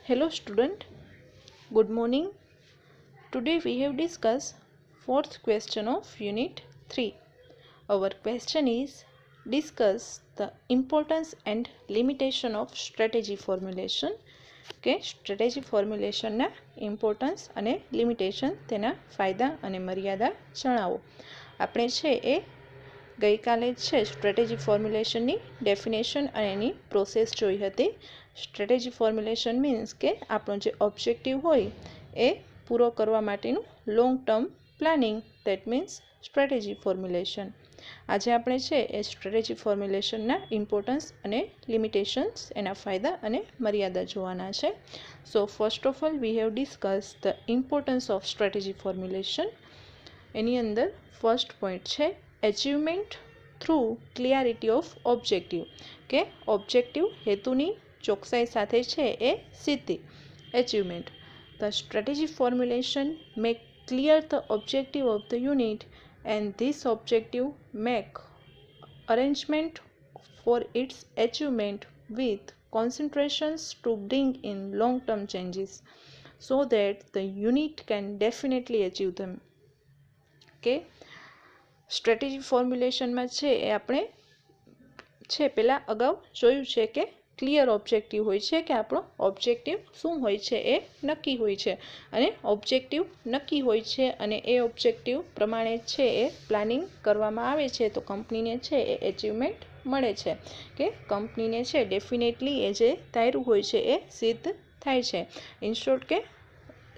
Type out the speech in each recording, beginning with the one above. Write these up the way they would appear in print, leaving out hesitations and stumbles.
Hello student, good morning. Today we have discussed fourth question of unit 3. Our question is discuss the importance and limitation of strategy formulation. કે strategy ફોર્મ્યુલેશનના importance અને limitation તેના ફાયદા અને મર્યાદા જણાવો. આપણે છે એ ગઈકાલે છે સ્ટ્રેટેજી ફોર્મ્યુલેશનની ડેફિનેશન અને એની પ્રોસેસ જોઈ હતી. સ્ટ્રેટેજી ફોર્મ્યુલેશન મીન્સ કે આપણો જે ઓબ્જેક્ટિવ હોય એ પૂરો કરવા માટેનું long term planning, that means strategy formulation. આજે આપણે છે એ સ્ટ્રેટેજી ફોર્મ્યુલેશનના ઇમ્પોર્ટન્સ અને લિમિટેશન્સ, એના ફાયદા અને મર્યાદા જોવાના છે. So first of all we have discuss the importance of strategy formulation. એની અંદર ફર્સ્ટ પોઈન્ટ છે achievement through clarity of objective, કે ઓબ્જેક્ટિવ હેતુની ચોકસાઈ સાથે છે એ સિદ્ધિ, achievement. The strategy formulation make clear the objective of the unit and this objective make arrangement for its achievement with concentrations to bring in long-term changes so that the unit can definitely achieve them. Okay, strategy formulation માં છે એ આપણે છે પહેલાં અગાઉ જોયું છે કે clear objective હોય છે, કે આપણો ઓબ્જેક્ટિવ શું હોય છે એ નક્કી હોય છે, અને ઓબ્જેક્ટિવ નક્કી હોય છે અને એ ઓબ્જેક્ટિવ પ્રમાણે છે એ પ્લાનિંગ કરવામાં આવે છે તો કંપનીને છે એ એચિવમેન્ટ મળે છે, કે કંપનીને છે ડેફિનેટલી એ જે ધાર્યું હોય છે એ સિદ્ધ થાય છે. ઇન શોર્ટ કે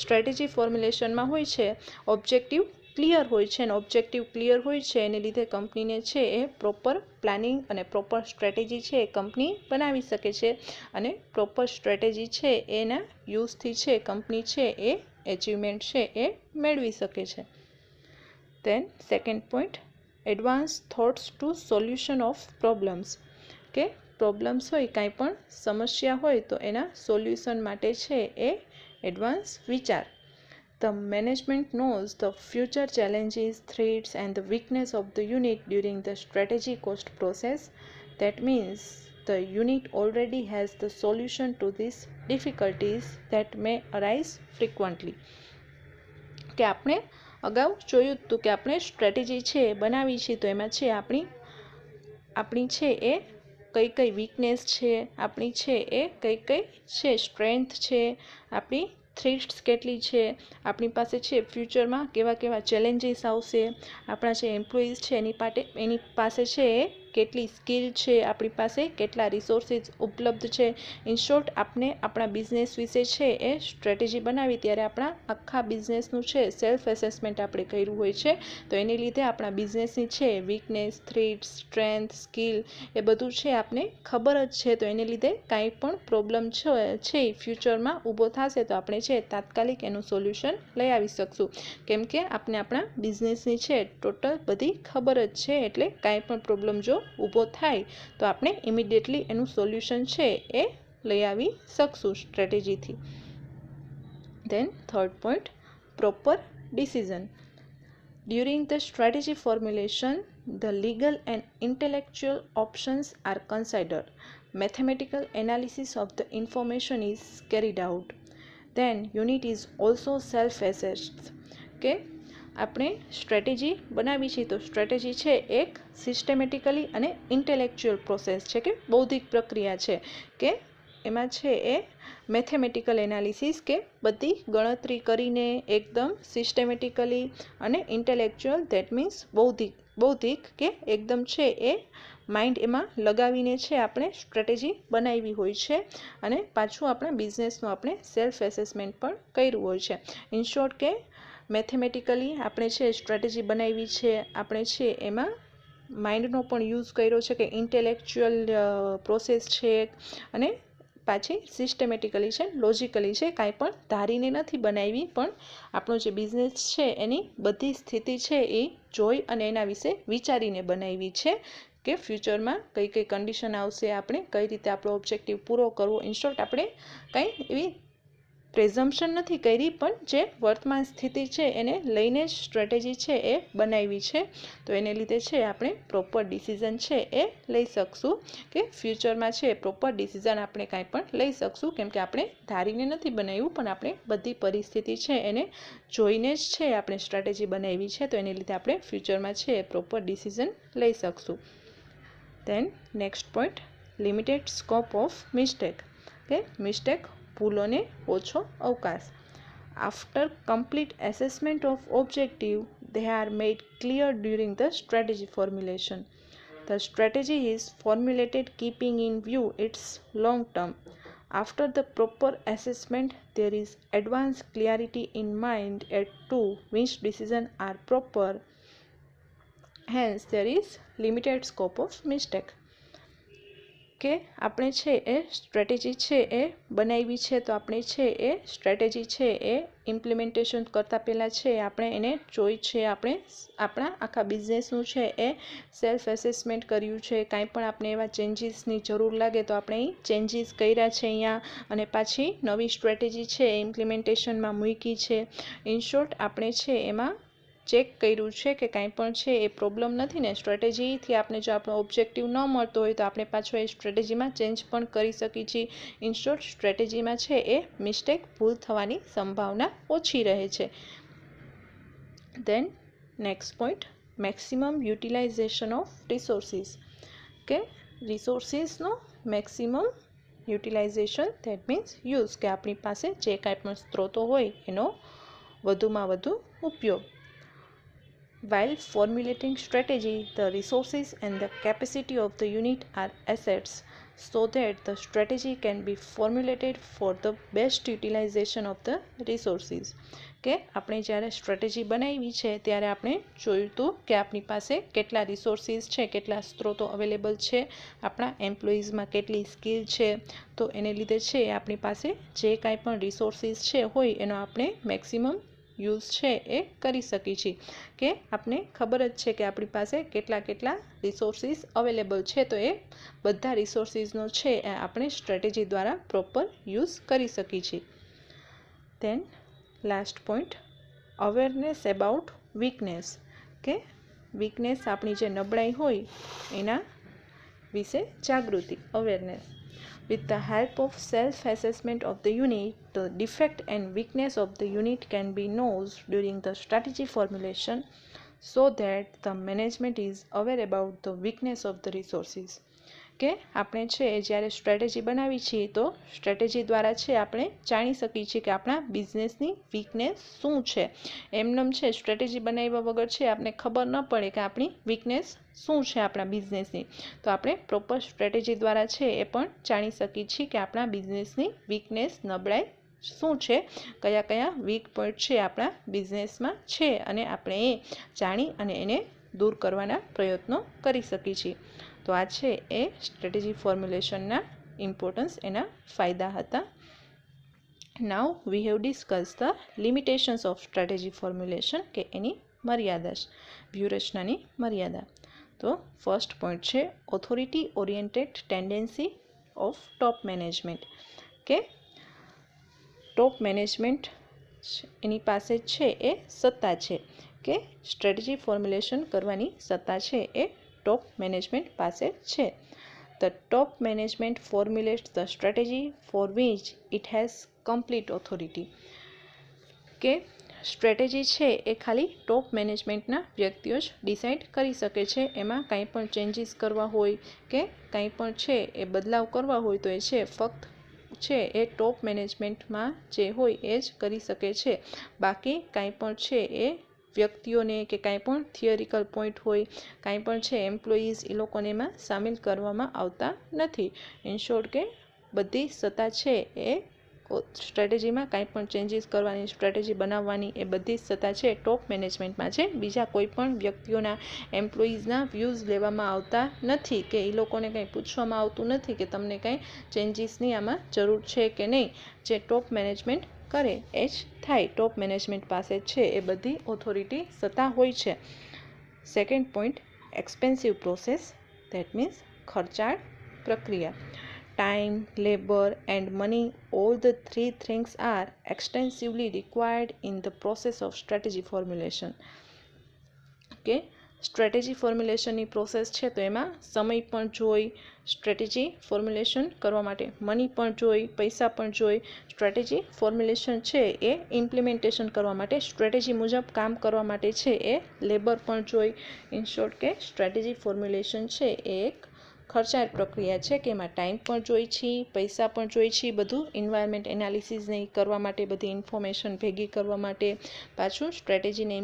સ્ટ્રેટેજી ફોર્મ્યુલેશનમાં હોય છે ઓબ્જેક્ટિવ ક્લિયર હોય છે, અને ઓબ્જેક્ટિવ ક્લિયર હોય છે એને લીધે કંપનીને છે એ પ્રોપર પ્લાનિંગ અને પ્રોપર સ્ટ્રેટેજી છે એ કંપની બનાવી શકે છે, અને પ્રોપર સ્ટ્રેટેજી છે એના યુઝથી છે કંપની છે એ એચિવમેન્ટ છે એ મેળવી શકે છે. Then second point, advance thoughts to solution of problems, કે પ્રોબ્લેમ્સ હોય, કાંઈ પણ સમસ્યા હોય તો એના સોલ્યુશન માટે છે એ એડવાન્સ વિચાર. The management knows the future challenges, threats and the weakness of the unit during the strategy cost process. That means the unit already has the solution to these difficulties that may arise frequently. કે આપણે અગાઉ જોયું હતું કે આપણે strategy છે બનાવી છે તો એમાં છે આપણી છે એ કઈ વીકનેસ છે, આપણી છે એ કઈ છે સ્ટ્રેન્થ છે, આપણી થ્રેટ્સ કેટલી છે, આપણી પાસે છે ફ્યુચરમાં કેવા ચેલેન્જીસ આવશે, આપણા જે એમ્પ્લોઈઝ છે એની પાસે છે એ કેટલી સ્કિલ છે, આપણી પાસે કેટલા રિસોર્સિસ ઉપલબ્ધ છે. ઇન શોર્ટ આપણે આપણા બિઝનેસ વિશે છે એ સ્ટ્રેટેજી બનાવી ત્યારે આપણા આખા બિઝનેસનું છે સેલ્ફ એસેસમેન્ટ આપણે કર્યું હોય છે, તો એની લીધે આપણા બિઝનેસની છે વીકનેસ, થ્રેટ, સ્ટ્રેન્થ, સ્કિલ એ બધું છે આપને ખબર જ છે, તો એને લીધે કાંઈ પણ પ્રોબ્લેમ છે એ ફ્યુચરમાં ઊભો થશે તો આપણે છે તાત્કાલિક એનું સોલ્યુશન લઈ આવી શકશું, કેમ કે આપણે આપણા બિઝનેસની છે ટોટલ બધી ખબર જ છે, એટલે કાંઈ પણ પ્રોબ્લેમ જો ઊભો થાય તો આપણે ઇમિડિયેટલી એનું સોલ્યુશન છે એ લઈ આવી શકશું સ્ટ્રેટેજીથી. Then third point, proper decision. During the strategy formulation, the legal and intellectual options are considered. Mathematical analysis of the information is carried out. Then unit is also self-assessed. કે આપણે strategy બનાવી છે તો સ્ટ્રેટેજી છે એક systematically અને intellectual process છે, કે બૌદ્ધિક પ્રક્રિયા છે, કે એમાં છે એ મેથેમેટિકલ એનાલિસિસ, કે બધી ગણતરી કરીને એકદમ સિસ્ટમેટિકલી, અને ઇન્ટેલેક્ચ્યુઅલ દેટ મીન્સ બૌદ્ધિક કે એકદમ છે એ માઇન્ડ એમાં લગાવીને છે આપણે સ્ટ્રેટેજી બનાવી હોય છે, અને પાછું આપણા બિઝનેસનું આપણે સેલ્ફ એસેસમેન્ટ પણ કર્યું હોય છે. ઇન શોર્ટ કે મેથેમેટિકલી આપણે છે સ્ટ્રેટેજી બનાવી છે, આપણે છે એમાં માઇન્ડનો પણ યુઝ કર્યો છે, કે ઇન્ટેલેક્ચ્યુઅલ પ્રોસેસ છે, અને પાછી સિસ્ટમેટિકલી છે, લોજિકલી છે, કાંઈ પણ ધારીને નથી બનાવી, પણ આપણો જે બિઝનેસ છે એની બધી સ્થિતિ છે એ જોઈ અને એના વિશે વિચારીને બનાવી છે, કે ફ્યુચરમાં કઈ કન્ડિશન આવશે, આપણે કઈ રીતે આપણો ઓબ્જેક્ટિવ પૂરો કરવો. ઇન શોર્ટ આપણે કંઈ એવી પ્રેઝમ્પશન નથી કરી, પણ જે વર્તમાન સ્થિતિ છે એને લઈને જ સ્ટ્રેટેજી છે એ બનાવી છે. તો એને લીધે છે આપણે પ્રોપર ડિસિઝન છે એ લઈ શકશું, કે ફ્યુચરમાં છે પ્રોપર ડિસિઝન આપણે કાંઈ પણ લઈ શકશું, કેમ કે આપણે ધારીને નથી બનાવ્યું, પણ આપણે બધી પરિસ્થિતિ છે એને જોઈને જ છે આપણે સ્ટ્રેટેજી બનાવી છે. તો એને લીધે આપણે ફ્યુચરમાં છે પ્રોપર ડિસિઝન લઈ શકશું. Than next point, limited scope of mistake, કે મિસ્ટેક ભૂલોને ઓછો અવકાશ. After complete assessment of objective, they are made clear during the strategy formulation. The strategy is formulated keeping in view its long term. After the proper assessment, there is advanced clarity in mind as to which decisions are proper. Hence, there is limited scope of mistake. કે આપણે છે એ strategy છે એ બનાવી છે, તો આપણે છે એ સ્ટ્રેટેજી છે એ ઇમ્પ્લિમેન્ટેશન કરતાં પહેલાં છે આપણે એને જોઈ છે, આપણે આપણા આખા બિઝનેસનું છે એ સેલ્ફ એસેસમેન્ટ કર્યું છે. કાંઈ પણ આપણે એવા ચેન્જીસની જરૂર લાગે તો આપણે એ ચેન્જીસ કર્યા છે અહીંયા, અને પાછી નવી સ્ટ્રેટેજી છે એ ઇમ્પ્લિમેન્ટેશનમાં મૂકી છે. ઇન શોર્ટ આપણે છે એમાં ચેક કર્યું છે કે કાંઈ પણ છે એ પ્રોબ્લેમ નથી ને, સ્ટ્રેટેજીથી આપણે જો આપણો ઓબ્જેક્ટિવ ન મળતો હોય તો આપણે પાછો એ સ્ટ્રેટેજીમાં ચેન્જ પણ કરી શકીએ છીએ. ઇન શોર્ટ સ્ટ્રેટેજીમાં છે એ મિસ્ટેક ભૂલ થવાની સંભાવના ઓછી રહે છે. Then next point, maximum utilization of resources, કે રિસોર્સિસનો maximum utilization, that means use, કે આપણી પાસે જે કાંઈ પણ સ્ત્રોતો હોય એનો વધુમાં વધુ ઉપયોગ. While formulating strategy, the resources and the capacity of the unit are assets, so that the strategy can be formulated for the best utilization of the resources. કે આપણે જ્યારે સ્ટ્રેટેજી બનાવી છે ત્યારે આપણે જોયું હતું કે આપણી પાસે કેટલા રિસોર્સિસ છે, કેટલા સ્ત્રોતો અવેલેબલ છે, આપણા એમ્પ્લોઈઝમાં કેટલી સ્કિલ છે. તો એને લીધે છે આપણી પાસે જે કાંઈ પણ રિસોર્સિસ છે હોય એનો આપણે મેક્સિમમ યુઝ છે એ કરી શકીએ છીએ. કે આપણે ખબર જ છે કે આપણી પાસે કેટલા રિસોર્સિસ અવેલેબલ છે, તો એ બધા રિસોર્સિસનો છે એ આપણે સ્ટ્રેટેજી દ્વારા પ્રોપર યુઝ કરી શકીએ છીએ. Then last point, awareness about weakness, કે વીકનેસ આપણી જે નબળાઈ હોય એના વિશે જાગૃતિ, awareness. With the help of self-assessment of the unit, the defect and weakness of the unit can be known during the strategy formulation, so that the management is aware about the weakness of the resources. કે આપણે છે જ્યારે strategy બનાવી છીએ તો strategy દ્વારા છે આપણે જાણી શકીએ છીએ કે આપણા બિઝનેસની વીકનેસ શું છે. એમનેમ છે સ્ટ્રેટેજી બનાવ્યા વગર છે આપણે ખબર ન પડે કે આપણી વીકનેસ શું છે આપણા બિઝનેસની. તો આપણે પ્રોપર સ્ટ્રેટેજી દ્વારા છે એ પણ જાણી શકીએ છીએ કે આપણા બિઝનેસની વીકનેસ, નબળાઈ શું છે, કયા કયા વીક પોઈન્ટ છે આપણા બિઝનેસમાં છે, અને આપણે એ જાણી અને એને દૂર કરવાના પ્રયત્નો કરી શકીએ છીએ. તો આ છે એ સ્ટ્રેટેજી ફોર્મ્યુલેશનના ઇમ્પોર્ટન્સ, એના ફાયદા હતા. Now we have discuss the limitations of strategy formulation, કે એની મર્યાદા, વ્યૂહરચનાની મર્યાદા. તો ફર્સ્ટ પોઈન્ટ છે authority oriented tendency of top management, કે ટોપ મેનેજમેન્ટ એની પાસે છે એ સત્તા છે, કે સ્ટ્રેટેજી ફોર્મ્યુલેશન કરવાની સત્તા છે એ ટોપ મેનેજમેન્ટ પાસે છે. The top management formulates the strategy for which it has complete authority. કે સ્ટ્રેટેજી છે એ ખાલી ટોપ મેનેજમેન્ટના વ્યક્તિઓ જ ડિસાઇડ કરી શકે છે. એમાં કાંઈ પણ ચેન્જીસ કરવા હોય કે કાંઈ પણ છે એ બદલાવ કરવા હોય તો એ છે ફક્ત છે એ ટોપ મેનેજમેન્ટમાં જે હોય એ જ કરી શકે છે. બાકી કાંઈ પણ છે એ વ્યક્તિઓને કે કાંઈ પણ થિયરિકલ પોઈન્ટ હોય, કાંઈ પણ છે એમ્પ્લોઈઝ એ લોકોને એમાં સામેલ કરવામાં આવતા નથી. ઇન શોર્ટ કે બધી સત્તા છે એ સ્ટ્રેટેજીમાં કાંઈ પણ ચેન્જીસ કરવાની, સ્ટ્રેટેજી બનાવવાની, એ બધી સત્તા છે ટોપ મેનેજમેન્ટમાં છે. બીજા કોઈ પણ વ્યક્તિઓના, એમ્પ્લોઈઝના વ્યૂઝ લેવામાં આવતા નથી, કે એ લોકોને કંઈ પૂછવામાં આવતું નથી કે તમને કાંઈ ચેન્જીસની આમાં જરૂર છે કે નહીં. જે ટોપ મેનેજમેન્ટ કરે એ જ થાય. ટોપ મેનેજમેન્ટ પાસે છે એ બધી ઓથોરિટી, સત્તા હોય છે. Second point, expensive process, that means ખર્ચાળ પ્રક્રિયા. time, labor and money, all the three things are extensively required in the process of strategy formulation. કે સ્ટ્રેટેજી ફોર્મ્યુલેશનની પ્રોસેસ છે તો એમાં સમય પણ જોઈ સ્ટ્રેટેજી ફોર્મ્યુલેશન કરવા માટે, મની પણ જોઈ, પૈસા પણ જોઈ. સ્ટ્રેટેજી ફોર્મ્યુલેશન છે એ ઇમ્પ્લિમેન્ટેશન કરવા માટે, સ્ટ્રેટેજી મુજબ કામ કરવા માટે છે એ લેબર પણ જોઈ. ઇન શોર્ટ કે સ્ટ્રેટેજી ફોર્મ્યુલેશન છે એ એક ખર્ચાળ પ્રક્રિયા છે કે એમાં ટાઈમ પણ જોઈ છે, પૈસા પણ જોઈ છે, બધું એન્વાયરમેન્ટ એનાલિસિસને કરવા માટે, બધી ઇન્ફોર્મેશન ભેગી કરવા માટે. પાછું સ્ટ્રેટેજીને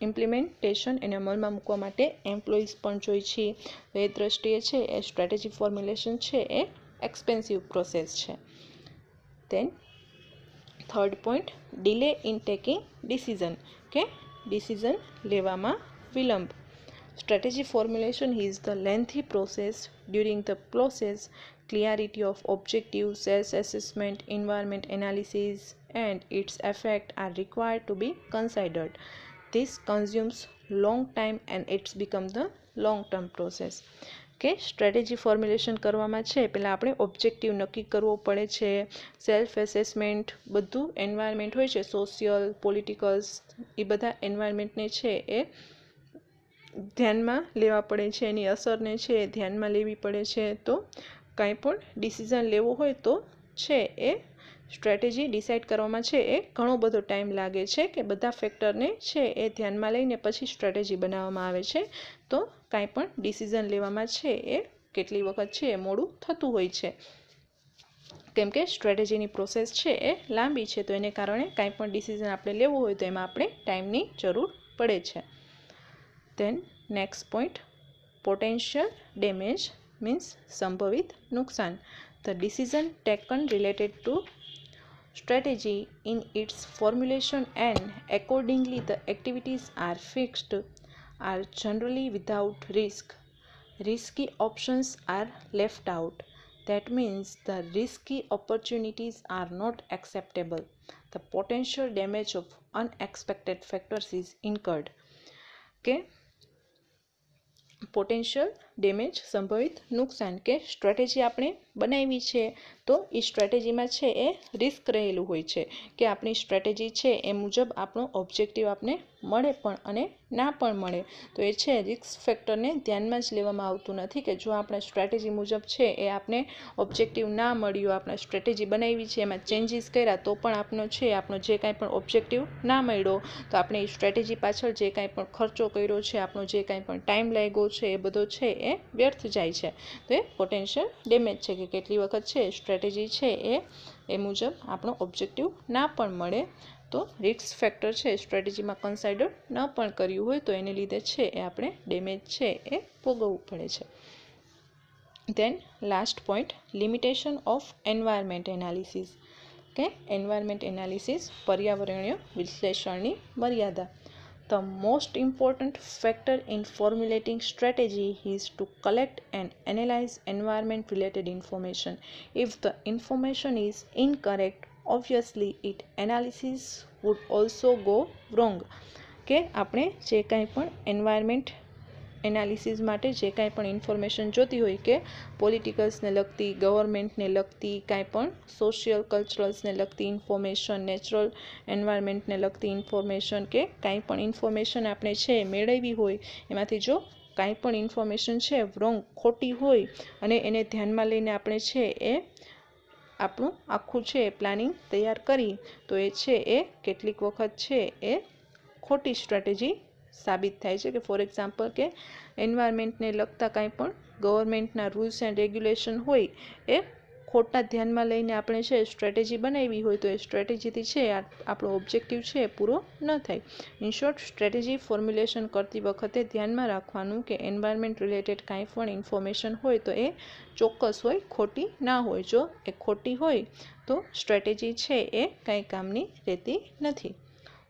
ઇમ્પ્લિમેન્ટેશન એને અમલમાં મૂકવા માટે એમ્પ્લોઈઝ પણ જોઈ છે. એ દ્રષ્ટિએ છે એ સ્ટ્રેટેજી ફોર્મ્યુલેશન છે એ એક્સપેન્સિવ પ્રોસેસ છે. Then third point, delay in taking decision કે ડિસિઝન લેવામાં વિલંબ. Strategy formulation is the lengthy process. During the process, clarity of objectives, self-assessment, environment analysis, and its effect are required to be considered. This consumes long time and it's become the long-term process. કે strategy formulation કરવામાં છે પહેલાં આપણે objective નક્કી કરવો પડે છે, self assessment, બધું એન્વાયરમેન્ટ હોય છે, સોશિયલ, પોલિટિકલ્સ, એ બધા એન્વાયરમેન્ટને છે એ ધ્યાનમાં લેવા પડે છે, એની અસરને છે એ ધ્યાનમાં લેવી પડે છે. તો કાંઈ પણ ડિસિઝન લેવો હોય તો છે એ સ્ટ્રેટેજી ડિસાઇડ કરવામાં છે એ ઘણો બધો ટાઈમ લાગે છે કે બધા ફેક્ટરને છે એ ધ્યાનમાં લઈને પછી સ્ટ્રેટેજી બનાવવામાં આવે છે. તો કાંઈ પણ ડિસિઝન લેવામાં છે એ કેટલી વખત છે એ મોડું થતું હોય છે, કેમ કે સ્ટ્રેટેજીની પ્રોસેસ છે એ લાંબી છે. તો એને કારણે કાંઈ પણ ડિસિઝન આપણે લેવું હોય તો એમાં આપણે ટાઈમની જરૂર પડે છે. Then next point, potential damage means સંભવિત નુકસાન. The decision taken related to strategy in its formulation and accordingly the activities are fixed are generally without risk. Risky options are left out. That means the risky opportunities are not acceptable. The potential damage of unexpected factors is incurred. Okay. Potential damage સંભવિત નુકસાન કે strategy આપણે બનાવી છે તો એ સ્ટ્રેટેજીમાં છે એ risk રહેલું હોય છે કે આપણી સ્ટ્રેટેજી છે એ મુજબ આપણો ઓબ્જેક્ટિવ આપને મળે પણ અને ના પણ મળે. તો એ છે રિસ્ક ફેક્ટરને ધ્યાનમાં જ લેવામાં આવતું નથી કે જો આપણે સ્ટ્રેટેજી મુજબ છે એ આપણે ઓબ્જેક્ટિવ ના મળ્યો, આપણે સ્ટ્રેટેજી બનાવી છે એમાં ચેન્જીસ કર્યા તો પણ આપણો છે આપણો જે કાંઈ પણ ઓબ્જેક્ટિવ ના મળ્યો તો આપણે એ સ્ટ્રેટેજી પાછળ જે કાંઈ પણ ખર્ચો કર્યો છે, આપણો જે કાંઈ પણ ટાઈમ લાગ્યો છે એ બધો છે એ વ્યર્થ જાય છે. તો એ પોટેન્શિયલ ડેમેજ છે કે કેટલી વખત છે સ્ટ્રેટેજી છે એ મુજબ આપણો ઓબ્જેક્ટિવ ના પણ મળે તો રિસ્ક ફેક્ટર છે સ્ટ્રેટેજીમાં કન્સિડર ન પણ કર્યું હોય તો એને લીધે છે એ આપણે ડેમેજ છે એ ભોગવવું પડે છે. Then last point, limitation of environment analysis કે એન્વાયરમેન્ટ એનાલિસિસ પર્યાવરણીય વિશ્લેષણની મર્યાદા. The most important factor in formulating strategy is to collect and analyze environment related information. If the information is incorrect, obviously its analysis would also go wrong. કે આપણે જે કાંઈ પણ environment analysis માટે જે કાંઈ પણ ઇન્ફોર્મેશન જોતી હોય કે પોલિટિકલ્સને લગતી, ગવર્મેન્ટને લગતી, કાંઈ પણ સોશિયલ કલ્ચરલ્સને લગતી ઇન્ફોર્મેશન, નેચરલ એન્વાયરમેન્ટને લગતી ઇન્ફોર્મેશન કે કાંઈ પણ ઇન્ફોર્મેશન આપણે છે મેળવી હોય એમાંથી જો કાંઈ પણ ઇન્ફોર્મેશન છે રોંગ, ખોટી હોય અને એને ધ્યાનમાં લઈને આપણે છે એ આપણું આખું છે પ્લાનિંગ તૈયાર કરી તો એ છે એ કેટલીક વખત છે એ ખોટી સ્ટ્રેટેજી સાબિત થાય છે. કે ફોર એક્ઝામ્પલ કે એન્વાયરમેન્ટને લગતા કાંઈ પણ ગવર્મેન્ટના રૂલ્સ એન્ડ રેગ્યુલેશન હોય એ ખોટા ધ્યાનમાં લઈને આપણે છે સ્ટ્રેટેજી બનાવી હોય તો એ સ્ટ્રેટેજીથી છે આપણો ઓબ્જેક્ટિવ છે એ પૂરો ન થાય. ઇન શોર્ટ, સ્ટ્રેટેજી ફોર્મ્યુલેશન કરતી વખતે ધ્યાનમાં રાખવાનું કે એન્વાયરમેન્ટ રિલેટેડ કાંઈ પણ ઇન્ફોર્મેશન હોય તો એ ચોક્કસ હોય, ખોટી ના હોય. જો એ ખોટી હોય તો સ્ટ્રેટેજી છે એ કાંઈ કામની રહેતી નથી.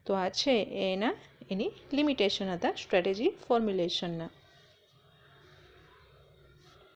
તો આ છે એની લિમિટેશન હતા સ્ટ્રેટેજી ફોર્મ્યુલેશનના.